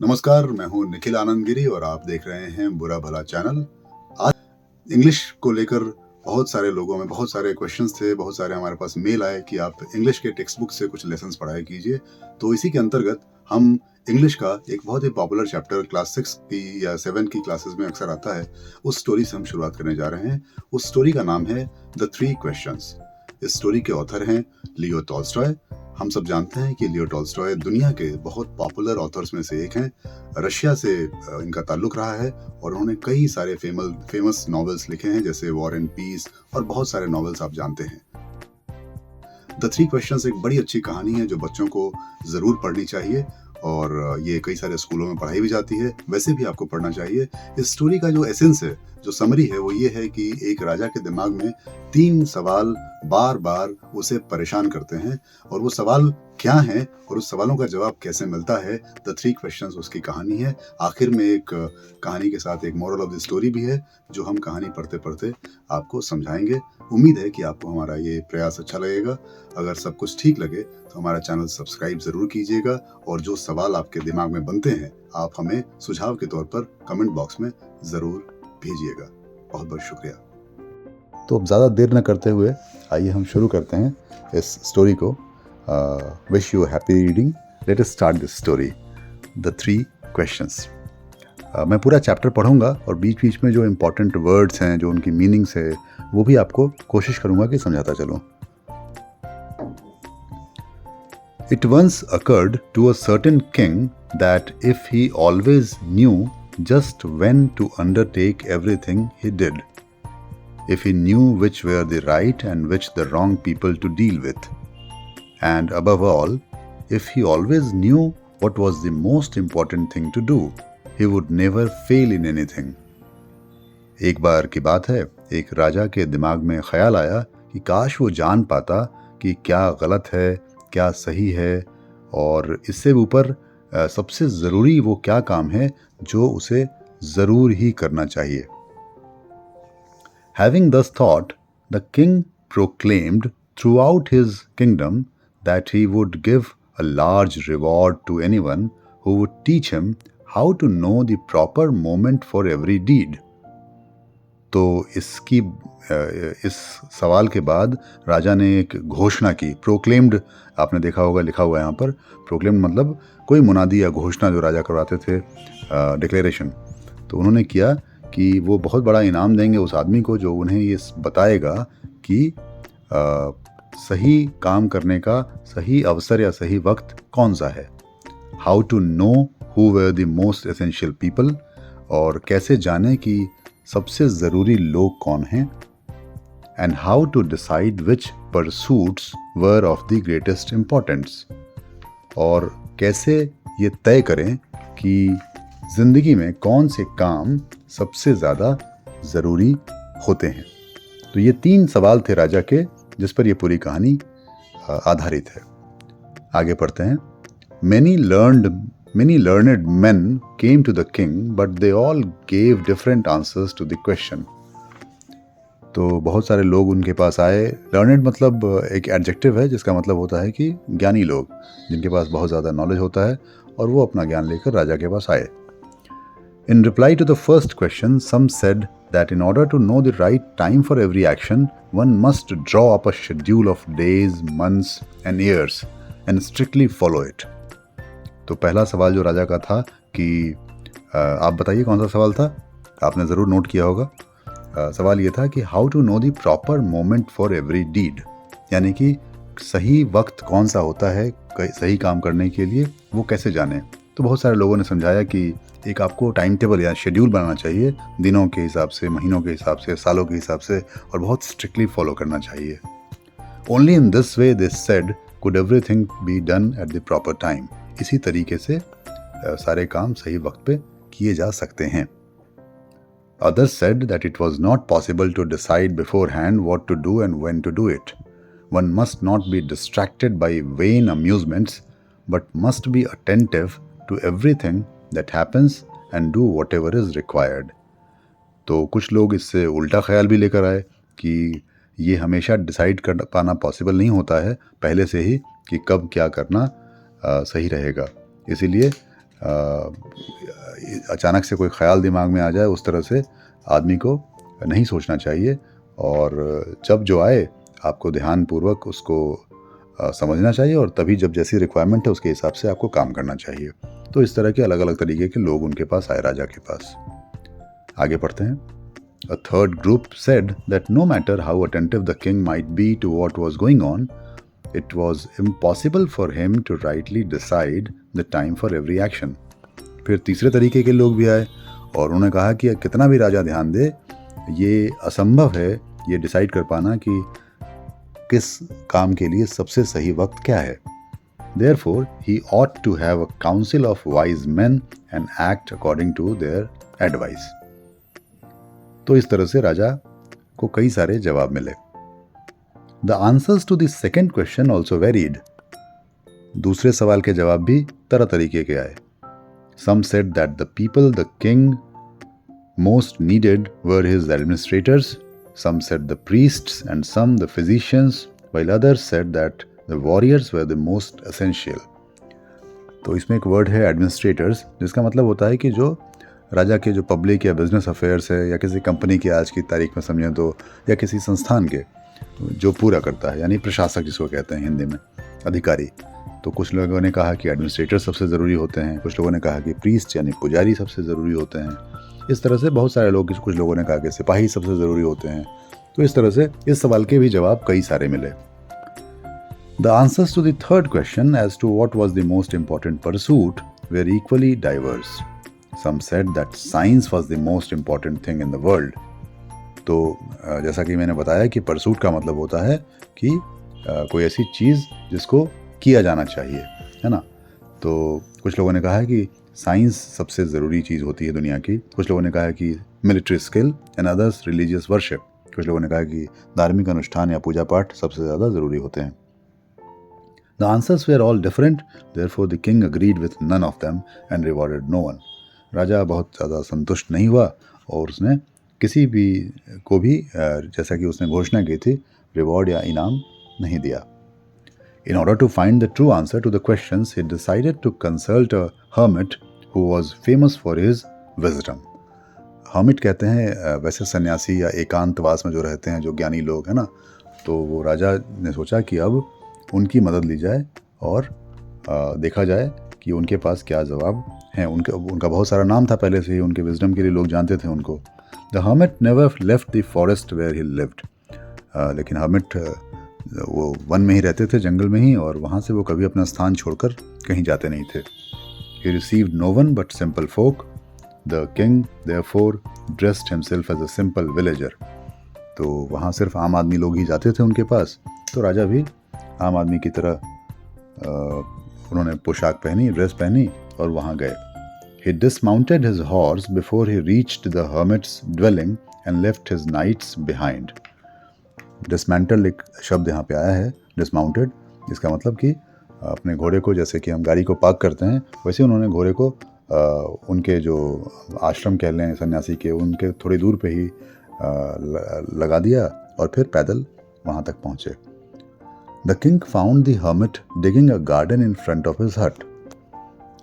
नमस्कार, मैं हूँ निखिल आनंद गिरी और आप देख रहे हैं बुरा भला चैनल। आज इंग्लिश को लेकर बहुत सारे लोगों में बहुत सारे क्वेश्चंस थे, बहुत सारे हमारे पास मेल आए कि आप इंग्लिश के टेक्स्ट बुक से कुछ लेसन्स पढ़ाया कीजिए। तो इसी के अंतर्गत हम इंग्लिश का एक बहुत ही पॉपुलर चैप्टर क्लास 6 की या 7 की क्लासेस में अक्सर आता है, उस स्टोरी से हम शुरुआत करने जा रहे हैं। उस स्टोरी का नाम है द 3 क्वेश्चंस। इस स्टोरी के ऑथर हैं लियो टॉल्स्टॉय। हम सब जानते हैं कि लियो टॉल्स्टॉय दुनिया के बहुत पॉपुलर ऑथर्स में से एक हैं। रशिया से इनका ताल्लुक रहा है और उन्होंने कई सारे फेमस नॉवेल्स लिखे हैं, जैसे वॉर एंड पीस और बहुत सारे नॉवेल्स आप जानते हैं। द 3 क्वेश्चंस एक बड़ी अच्छी कहानी है जो बच्चों को ज़रूर पढ़नी चाहिए और ये कई सारे स्कूलों में पढ़ाई भी जाती है। वैसे भी आपको पढ़ना चाहिए। इस स्टोरी का जो एसेंस है, जो समरी है, वो ये है कि एक राजा के दिमाग में 3 सवाल बार बार उसे परेशान करते हैं और वो सवाल क्या हैं और उस सवालों का जवाब कैसे मिलता है। द 3 क्वेश्चंस उसकी कहानी है। आखिर में एक कहानी के साथ एक मोरल ऑफ द स्टोरी भी है जो हम कहानी पढ़ते पढ़ते आपको समझाएंगे। उम्मीद है कि आपको हमारा ये प्रयास अच्छा लगेगा। अगर सब कुछ ठीक लगे तो हमारा चैनल सब्सक्राइब ज़रूर कीजिएगा और जो सवाल आपके दिमाग में बनते हैं आप हमें सुझाव के तौर पर कमेंट बॉक्स में ज़रूर भेजिएगा। बहुत बहुत शुक्रिया। तो अब ज़्यादा देर न करते हुए आइए हम शुरू करते हैं इस स्टोरी को। Wish you happy reading. Let us start this story, the 3 questions. मैं पूरा चैप्टर पढ़ूंगा और बीच बीच में जो इम्पोर्टेंट वर्ड्स हैं, जो उनकी मीनिंग्स है, वो भी आपको कोशिश करूंगा कि समझाता चलूं। It once occurred to a certain king that if he always knew just when to undertake everything he did, if he knew which were the right and which the wrong people to deal with, and above all, if he always knew what was the most important thing to do, he would never fail in anything. एक बार की बात है, एक राजा के दिमाग में ख्याल आया कि काश वो जान पाता कि क्या गलत है, क्या सही है और इससे ऊपर सबसे ज़रूरी वो क्या काम है जो उसे ज़रूर ही करना चाहिए। Having thus thought, the king proclaimed throughout his kingdom that he would give a large reward to anyone who would teach him how to know the proper moment for every deed. तो इस सवाल के बाद राजा ने एक घोषणा की। Proclaimed आपने देखा होगा, लिखा हुआ है यहाँ पर। प्रोक्लेम्ड मतलब कोई मुनादी या घोषणा जो राजा करवाते थे, डिक्लेरेशन। तो उन्होंने किया कि वो बहुत बड़ा इनाम देंगे उस आदमी को जो उन्हें ये बताएगा कि सही काम करने का सही अवसर या सही वक्त कौन सा है। How to know who were the most essential people, और कैसे जाने कि सबसे ज़रूरी लोग कौन हैं। And how to decide which pursuits were of the greatest importance, और कैसे ये तय करें कि ज़िंदगी में कौन से काम सबसे ज़्यादा ज़रूरी होते हैं। तो ये 3 सवाल थे राजा के, जिस पर ये पूरी कहानी आधारित है। आगे पढ़ते हैं। Many learned men came to the king, but they all gave different answers to the question. तो बहुत सारे लोग उनके पास आए। लर्नेड मतलब एक एडजेक्टिव है जिसका मतलब होता है कि ज्ञानी लोग, जिनके पास बहुत ज़्यादा नॉलेज होता है, और वो अपना ज्ञान लेकर राजा के पास आए। In reply to the first question, some said that in order to know the right time for every action, one must draw up a schedule of days, months and years and strictly follow it. तो पहला सवाल जो राजा का था कि आप बताइए कौन सा सवाल था, आपने ज़रूर नोट किया होगा। सवाल ये था कि how to know the proper moment for every deed, यानी कि सही वक्त कौन सा होता है सही काम करने के लिए, वो कैसे जाने। तो बहुत सारे लोगों ने समझाया कि एक आपको टाइम टेबल या शेड्यूल बनाना चाहिए, दिनों के हिसाब से, महीनों के हिसाब से, सालों के हिसाब से, और बहुत स्ट्रिक्टली फॉलो करना चाहिए। Only in this way, they said, could everything be done at the proper time. इसी तरीके से सारे काम सही वक्त पे किए जा सकते हैं। Others said that it was not possible to decide beforehand what to do and when to do it. One must not be distracted by vain amusements, but must be attentive to everything that happens and do whatever is required. तो कुछ लोग इससे उल्टा ख्याल भी लेकर आए कि ये हमेशा डिसाइड कर पाना पॉसिबल नहीं होता है पहले से ही कि कब क्या करना सही रहेगा। इसीलिए अचानक से कोई ख्याल दिमाग में आ जाए उस तरह से आदमी को नहीं सोचना चाहिए, और जब जो आए आपको ध्यानपूर्वक उसको समझना चाहिए, और तभी जब जैसी रिक्वायरमेंट है उसके हिसाब से आपको काम करना चाहिए। तो इस तरह के अलग अलग तरीके के लोग उनके पास आए, राजा के पास। आगे पढ़ते हैं। A third group said that no matter how attentive the king might be to what was going on, it was impossible for him to rightly decide the time for every action. फिर तीसरे तरीके के लोग भी आए और उन्होंने कहा कि कितना भी राजा ध्यान दे, ये असंभव है ये डिसाइड कर पाना कि किस काम के लिए सबसे सही वक्त क्या है। Therefore, he ought to have a council of wise men and act according to their advice. तो इस तरह से राजा को कई सारे जवाब मिले। The answers to the second question also varied. दूसरे सवाल के जवाब भी तरह तरीके के आए। Some said that the people the king most needed were his administrators. Some said the priests and some the physicians, while others said that the warriors were the most essential. तो इसमें एक वर्ड है administrators, जिसका मतलब होता है कि जो राजा के जो पब्लिक या बिजनेस अफेयर्स है, या किसी कंपनी के आज की तारीख में समझें तो, या किसी संस्थान के जो पूरा करता है, यानी प्रशासक जिसको कहते हैं हिंदी में, अधिकारी। तो कुछ लोगों ने कहा कि एडमिनिस्ट्रेटर सबसे ज़रूरी होते हैं, कुछ लोगों ने कहा कि प्रीस्ट यानी पुजारी सबसे ज़रूरी होते हैं। इस तरह से बहुत सारे लोग, कुछ लोगों ने कहा कि सिपाही सबसे ज़रूरी होते हैं। तो इस तरह से इस सवाल के भी जवाब कई सारे मिले। The answers to the third question as to what was the most important pursuit were equally diverse. Some said that science was the most important thing in the world. तो जैसा कि मैंने बताया कि परसूट का मतलब होता है कि कोई ऐसी चीज़ जिसको किया जाना चाहिए, है ना। तो कुछ लोगों ने कहा है कि साइंस सबसे ज़रूरी चीज़ होती है दुनिया की, कुछ लोगों ने कहा है कि military skill and others religious worship, कुछ लोगों ने कहा कि धार्मिक अनुष्ठान या पूजा पाठ सबसे ज़्यादा ज़रूरी होते हैं। The answers were all different, therefore the king agreed with none of them and rewarded no one. राजा बहुत ज़्यादा संतुष्ट नहीं हुआ और उसने किसी भी को भी, जैसा कि उसने घोषणा की थी, रिवॉर्ड या इनाम नहीं दिया। In order to find the true answer to the questions, he decided to consult a hermit who was famous for his wisdom. hermit कहते हैं वैसे सन्यासी या एकांतवास में जो रहते हैं, जो ज्ञानी लोग, है ना। तो वो राजा ने सोचा कि अब उनकी मदद ली जाए और देखा जाए कि उनके पास क्या जवाब हैं। उनका बहुत सारा नाम था पहले से ही, उनके विजडम के लिए लोग जानते थे उनको। The hermit never left the forest where he lived. लेकिन hermit वो वन में ही रहते थे, जंगल में ही, और वहाँ से वो कभी अपना स्थान छोड़कर कहीं जाते नहीं थे। He received no one but simple folk. The king therefore dressed himself as a simple villager. तो वहाँ सिर्फ आम आदमी लोग ही जाते थे उनके पास, तो राजा भी आम आदमी की तरह उन्होंने पोशाक पहनी, ड्रेस पहनी और वहाँ गए। He dismounted his horse before he reached the hermit's dwelling and left his knights behind. Dismantle एक शब्द यहाँ पे आया है, dismounted, जिसका मतलब कि अपने घोड़े को, जैसे कि हम गाड़ी को पार्क करते हैं, वैसे उन्होंने घोड़े को उनके जो आश्रम कह लें सन्यासी के, उनके थोड़ी दूर पे ही लगा दिया और फिर पैदल वहाँ तक पहुँचे। The king found the hermit digging a garden in front of his hut.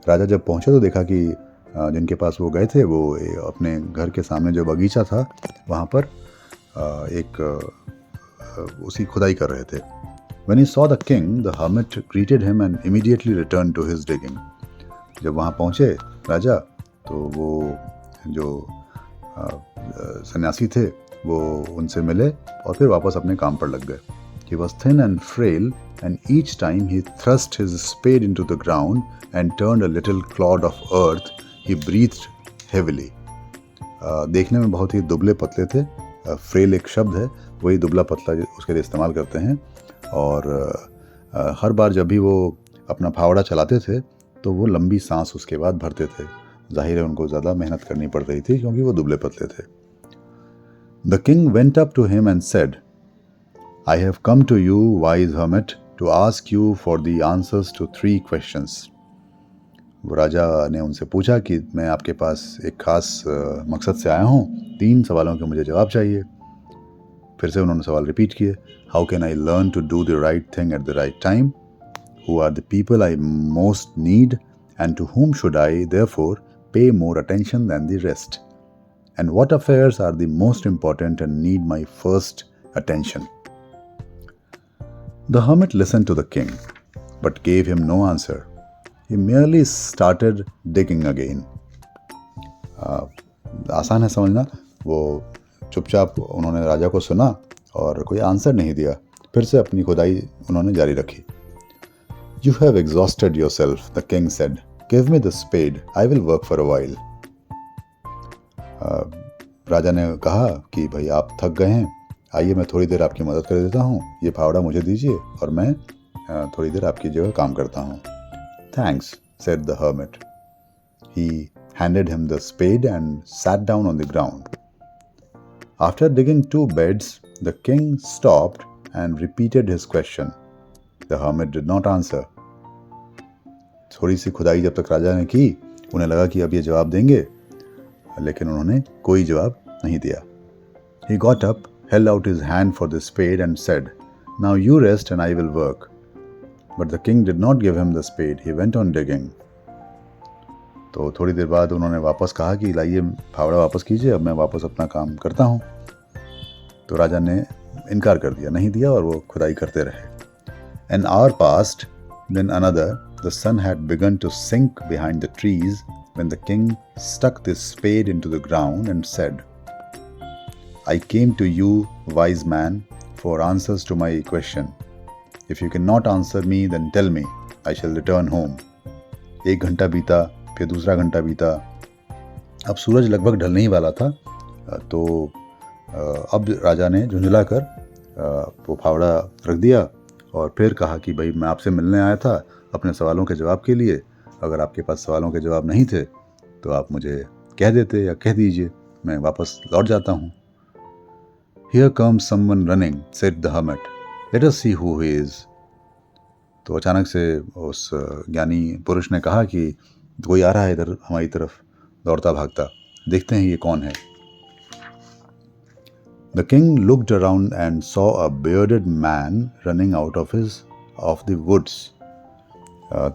राजा जब पहुँचे तो देखा कि जिनके पास वो गए थे, वो अपने घर के सामने जो बगीचा था वहाँ पर उसकी खुदाई कर रहे थे। When he saw the king, the hermit greeted him and immediately returned to his digging. जब वहाँ पहुँचे राजा, तो वो जो सन्यासी थे वो उनसे मिले और फिर वापस अपने काम पर लग गए। He was thin and frail, and each time he thrust his spade into the ground and turned a little clod of earth, he breathed heavily. देखने में बहुत ही दुबले पतले थे। फ्रेल एक शब्द है, वही दुबला पतला उसके लिए इस्तेमाल करते हैं। और हर बार जब भी वो अपना फावड़ा चलाते थे तो वो लंबी सांस उसके बाद भरते थे। जाहिर है उनको ज़्यादा मेहनत करनी पड़ रही थी क्योंकि वो दुबले पतले थे। The king went up to him and said, I have come to you, wise hermit, to ask you for the answers to 3 questions. वो राजा ने उनसे पूछा कि मैं आपके पास एक खास मकसद से आया हूँ, 3 सवालों के मुझे जवाब चाहिए। फिर से उन्होंने सवाल रिपीट किए। How can I learn to do the right thing at the right time? Who are the people I most need? and to whom should I, therefore, pay more attention than the rest? And what affairs are the most important and need my first attention? The hermit listened to the king, but gave him no answer. He merely started digging again. आसान है समझना. वो चुपचाप उन्होंने राजा को सुना और कोई आंसर नहीं दिया. फिर से अपनी खुदाई उन्होंने जारी रखी. You have exhausted yourself, the king said. Give me the spade. I will work for a while. राजा ने कहा कि भाई आप थक गए हैं, आइए मैं थोड़ी देर आपकी मदद कर देता हूँ. ये फावड़ा मुझे दीजिए और मैं थोड़ी देर आपकी जगह काम करता हूँ. Thanks, said the hermit. He handed him the spade and sat down on the ground. After digging 2 beds, the king stopped and repeated his question. The hermit did not answer. थोड़ी सी खुदाई जब तक राजा ने की, उन्हें लगा कि अब ये जवाब देंगे, लेकिन उन्होंने कोई जवाब नहीं दिया. He got up, held out his hand for the spade and said, "Now you rest and I will work." But the king did not give him the spade. He went on digging. तो थोड़ी देर बाद उन्होंने वापस कहा कि लाइए फावड़ा वापस कीजिए, अब मैं वापस अपना काम करता हूँ. तो राजा ने इनकार कर दिया, नहीं दिया और वो खुदाई करते रहे. An hour passed, then another. The sun had begun to sink behind the trees when the king stuck this spade into the ground and said, "I came to you, wise man, for answers to my question. If you cannot answer me, then tell me. I shall return home." 1 घंटा बीता, फिर दूसरा घंटा बीता. अब सूरज लगभग ढलने ही वाला था. तो अब राजा ने झुंझला कर वो फावड़ा रख दिया और फिर कहा कि भाई मैं आपसे मिलने आया था अपने सवालों के जवाब के लिए. अगर आपके पास सवालों के जवाब नहीं थे तो आप मुझे कह देते या कह दीजिए, मैं वापस लौट जाता हूँ. Here comes someone running, said the hermit. Let us see who he is. तो अचानक से उस ज्ञानी पुरुष ने कहा कि कोई आ रहा है इधर हमारी तरफ दौड़ता भागता, देखते हैं ये कौन है. The king looked around and saw a bearded man running out of the woods.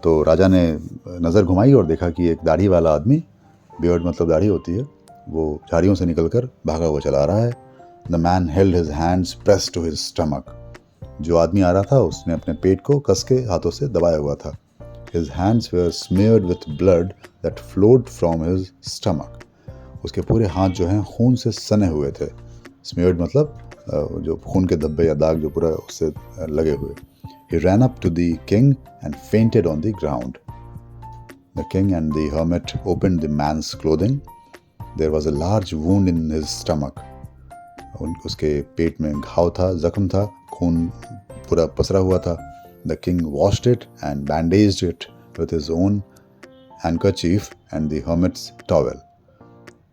तो राजा ने नज़र घुमाई और देखा कि एक दाढ़ी वाला आदमी, बियर्ड मतलब दाढ़ी होती है, वो झाड़ियों से निकलकर भागा हुआ चला रहा है. The man held his hands pressed to his stomach. जो आदमी आ रहा था उसने अपने पेट को कस के हाथों से दबाया हुआ था. His hands were smeared with blood that flowed from his stomach. उसके पूरे हाथ जो हैं खून से सने हुए थे. Smeared मतलब जो खून के धब्बे या दाग जो पूरा उससे लगे हुए. He ran up to the king and fainted on the ground. The king and the hermit opened the man's clothing. There was a large wound in his stomach. उसके पेट में घाव था, जख्म था, खून पूरा पसरा हुआ था. The king washed it and bandaged it with his own handkerchief and the hermit's towel.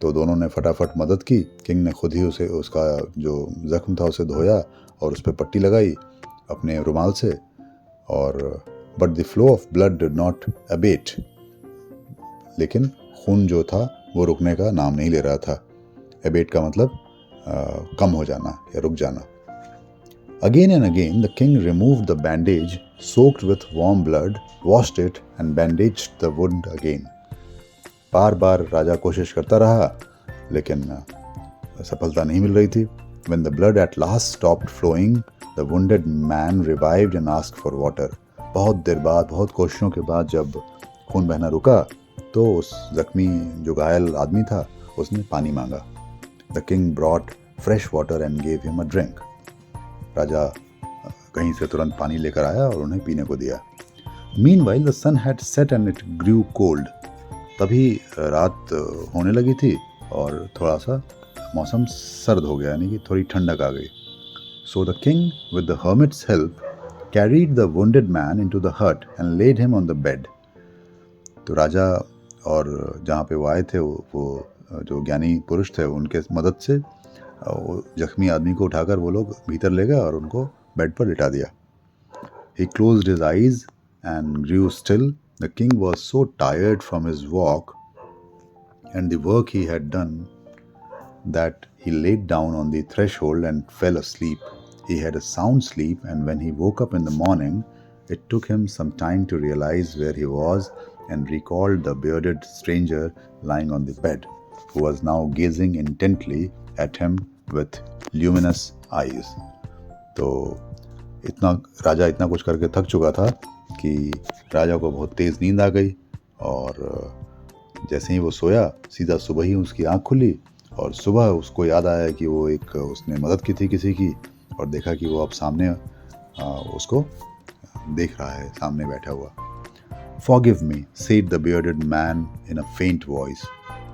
तो दोनों ने फटाफट मदद की. किंग ने खुद ही उसे उसका जो जख्म था उसे धोया और उस पर पट्टी लगाई अपने रुमाल से. और but the flow of blood did not abate. लेकिन खून जो था वो रुकने का नाम नहीं ले रहा था. अबेट का मतलब कम हो जाना या रुक जाना. Again and again the king removed the bandage soaked with warm blood, washed it and bandaged the wound again. बार बार राजा कोशिश करता रहा लेकिन सफलता नहीं मिल रही थी. When the blood at last stopped flowing, the wounded man revived and asked for water. बहुत देर बाद, बहुत कोशिशों के बाद जब खून बहना रुका तो उस जख्मी जो घायल आदमी था उसने पानी मांगा. The king brought fresh water and gave him a drink. राजा कहीं से तुरंत पानी लेकर आया और उन्हें पीने को दिया. Meanwhile the sun had set and it grew cold. तभी रात होने लगी थी और थोड़ा सा मौसम सर्द हो गया, यानी कि थोड़ी ठंडक आ गई. So the king, with the hermit's help, carried the wounded man into the hut and laid him on the bed. तो राजा और जहाँ पे वो आए थे वो जो ज्ञानी पुरुष थे उनके मदद से जख्मी आदमी को उठाकर वो लोग भीतर ले गए और उनको बेड पर लिटा दिया. He closed his eyes and grew still. The king was so tired from his walk and the work he had done that he laid down on the threshold and fell asleep. He had a sound sleep, and when he woke up in the morning, it took him some time to realize where he was and recalled the bearded stranger lying on the bed, who was now gazing intently at him with luminous eyes. तो राजा इतना कुछ करके थक चुका था कि राजा को बहुत तेज़ नींद आ गई, और जैसे ही वो सोया सीधा सुबह ही उसकी आँख खुली, और सुबह उसको याद आया कि वो उसने मदद की थी किसी की, और देखा कि वो अब सामने उसको देख रहा है, सामने बैठा हुआ. "Forgive me," said the bearded man in a faint voice,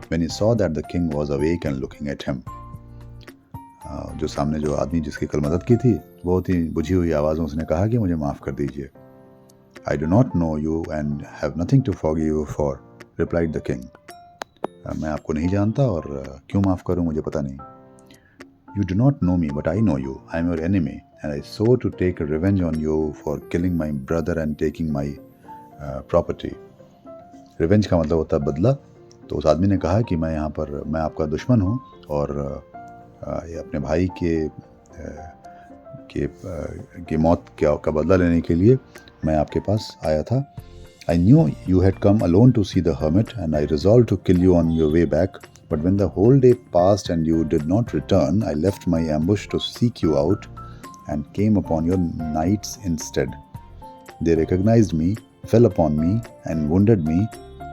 when he saw that the king was awake and looking at him. जो सामने जो आदमी जिसकी कल मदद की थी, बहुत ही बुझी हुई आवाज़ में उसने कहा कि मुझे माफ़ कर दीजिए. "I do not know you and have nothing to forgive you for," replied the king. मैं आपको नहीं जानता और क्यों माफ़ करूं, मुझे पता नहीं. "You do not know me, but I know you. I am your enemy, and I swore to take revenge on you for killing my brother and taking my property." Revenge का मतलब होता है बदला. तो उस आदमी ने कहा कि मैं आपका दुश्मन हूँ, और ये अपने भाई के मौत का बदला लेने के लिए मैं आपके पास आया था. "I knew you had come alone to see the hermit, and I resolved to kill you on your way back. But when the whole day passed and you did not return, I left my ambush to seek you out and came upon your knights instead. They recognized me, fell upon me, and wounded me.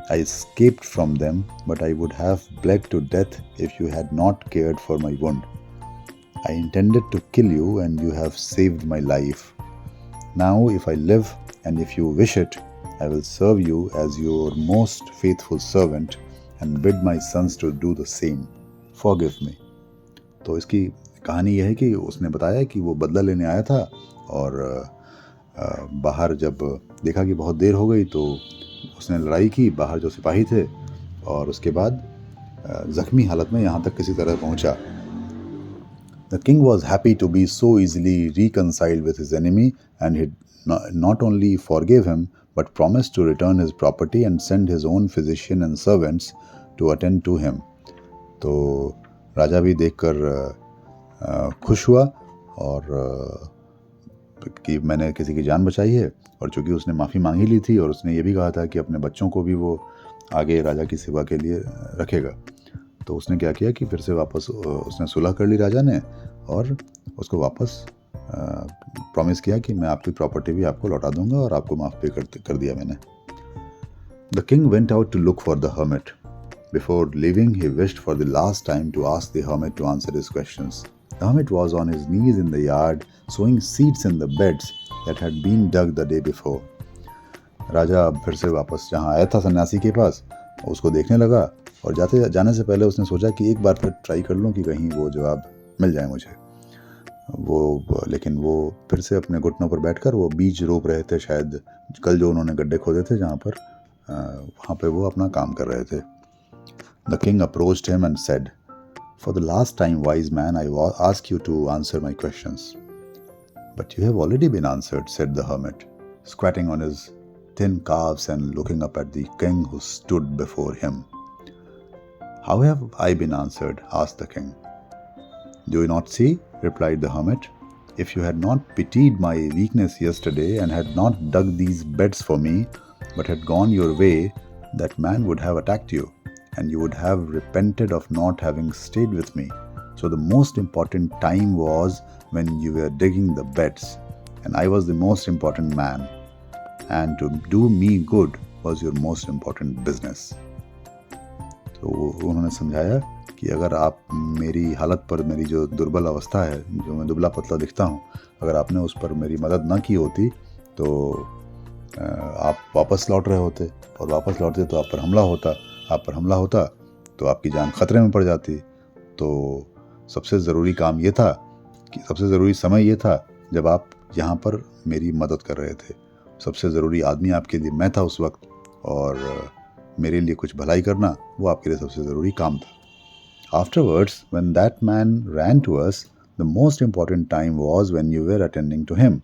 I escaped from them, but I would have bled to death if you had not cared for my wound. I intended to kill you, and you have saved my life. Now, if I live, and if you wish it, I will serve you as your most faithful servant and bid my sons to do the same. Forgive me." तो इसकी कहानी यह है कि उसने बताया कि वो बदला लेने आया था, और बाहर जब देखा कि बहुत देर हो गई तो उसने लड़ाई की बाहर जो सिपाही थे, और उसके बाद जख्मी हालत में यहाँ तक किसी तरह पहुँचा. The king was happy to be so easily reconciled with his enemy, and he not only forgave him but promised to return his property and send his own physician and servants to attend to him. तो राजा भी देखकर खुश हुआ और कि मैंने किसी की जान बचाई है, और चूँकि उसने माफ़ी मांगी ली थी और उसने ये भी कहा था कि अपने बच्चों को भी वो आगे राजा की सेवा के लिए रखेगा, तो उसने क्या किया कि फिर से वापस उसने सुलह कर ली राजा ने, और उसको वापस प्रॉमिस किया कि मैं आपकी प्रॉपर्टी भी आपको लौटा दूंगा और आपको माफ़ भी कर दिया मैंने. The king went out to look for the hermit. Before leaving, he wished for the last time to ask the hermit to answer his questions. The hermit was on his knees in the yard, sowing seeds in the beds that had been dug the day before. राजा फिर से वापस जहाँ आया था सन्यासी के पास, उसको देखने लगा, और जाने से पहले उसने सोचा कि एक बार फिर ट्राई कर लूँ कि कहीं वो जवाब मिल जाए मुझे. लेकिन वो फिर से अपने घुटनों पर बैठकर वो बीज रोप रहे थे, शायद कल जो उन्होंने गड्ढे खोदे थे जहाँ पर, वहाँ पे वो अपना काम कर रहे थे. The king approached him and said, "For the last time, wise man, I ask you to answer my questions." "But you have already been answered," said the hermit, squatting on his thin calves and looking up at the king who stood before him. "How have I been answered?" asked the king. "Do you not see?" replied the hermit. "If you had not pitied my weakness yesterday and had not dug these beds for me, but had gone your way, that man would have attacked you, and you would have repented of not having stayed with me. So the most important time was when you were digging the beds, and I was the most important man, and to do me good was your most important business." तो उन्होंने समझाया कि अगर आप मेरी हालत पर, मेरी जो दुर्बल अवस्था है, जो मैं दुबला पतला दिखता हूँ, अगर आपने उस पर मेरी मदद न की होती तो आप वापस लौट रहे होते, और वापस लौटते तो आप पर हमला होता तो आपकी जान खतरे में पड़ जाती. तो सबसे ज़रूरी काम ये था कि सबसे ज़रूरी समय ये था जब आप यहाँ पर मेरी मदद कर रहे थे. सबसे ज़रूरी आदमी आपके लिए मैं था उस वक्त, और मेरे लिए कुछ भलाई करना वो आपके लिए सबसे ज़रूरी काम था. Afterwards, when that man ran to us, the most important time was when you were attending to him.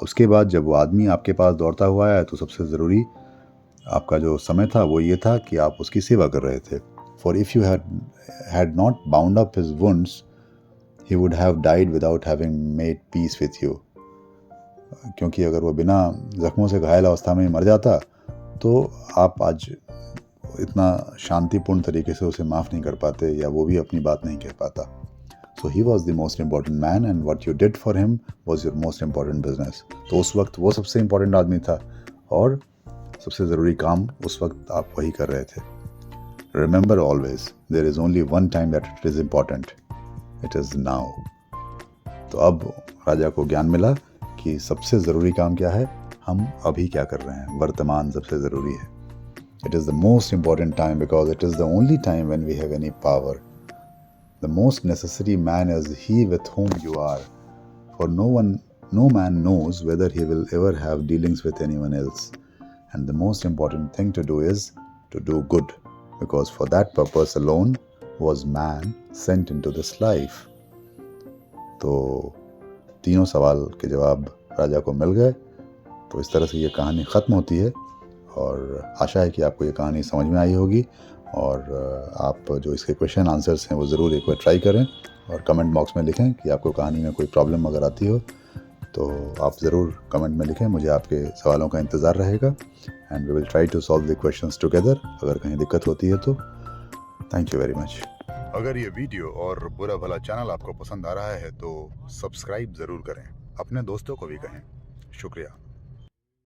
उसके बाद जब वो आदमी आपके पास दौड़ता हुआ आया तो सबसे ज़रूरी आपका जो समय था वो ये था कि आप उसकी सेवा कर रहे थे. For if you had not bound up his wounds, he would have died without having made peace with you. क्योंकि अगर वो बिना जख्मों से घायल अवस्था में मर जाता तो आप आज इतना शांतिपूर्ण तरीके से उसे माफ़ नहीं कर पाते या वो भी अपनी बात नहीं कह पाता. So he was the most important man and what you did for him was your most important business. तो उस वक्त वो सबसे important आदमी था और सबसे ज़रूरी काम उस वक्त आप वही कर रहे थे. Remember always, there is only one time that it is important. It is now. तो अब राजा को ज्ञान मिला कि सबसे ज़रूरी काम क्या है, हम अभी क्या कर रहे हैं, वर्तमान सबसे ज़रूरी है. It is the most important time because it is the only time when we have any power. The most necessary man is he with whom you are, for no man knows whether he will ever have dealings with anyone else. And the most important thing to do is to do good, because for that purpose alone was man sent into this life. तो तीनों सवाल के जवाब राजा को मिल गए. तो इस तरह से ये कहानी ख़त्म होती है और आशा है कि आपको ये कहानी समझ में आई होगी और आप जो इसके क्वेश्चन आंसर्स हैं वो ज़रूर एक बार ट्राई करें और कमेंट बॉक्स में लिखें कि आपको कहानी में कोई प्रॉब्लम अगर आती हो तो आप ज़रूर कमेंट में लिखें. मुझे आपके सवालों का इंतज़ार रहेगा and we will try to solve the questions together. अगर कहीं दिक्कत होती है तो थैंक यू वेरी मच. अगर ये वीडियो और बुरा भला चैनल आपको पसंद आ रहा है तो सब्सक्राइब ज़रूर करें, अपने दोस्तों को भी कहें. शुक्रिया.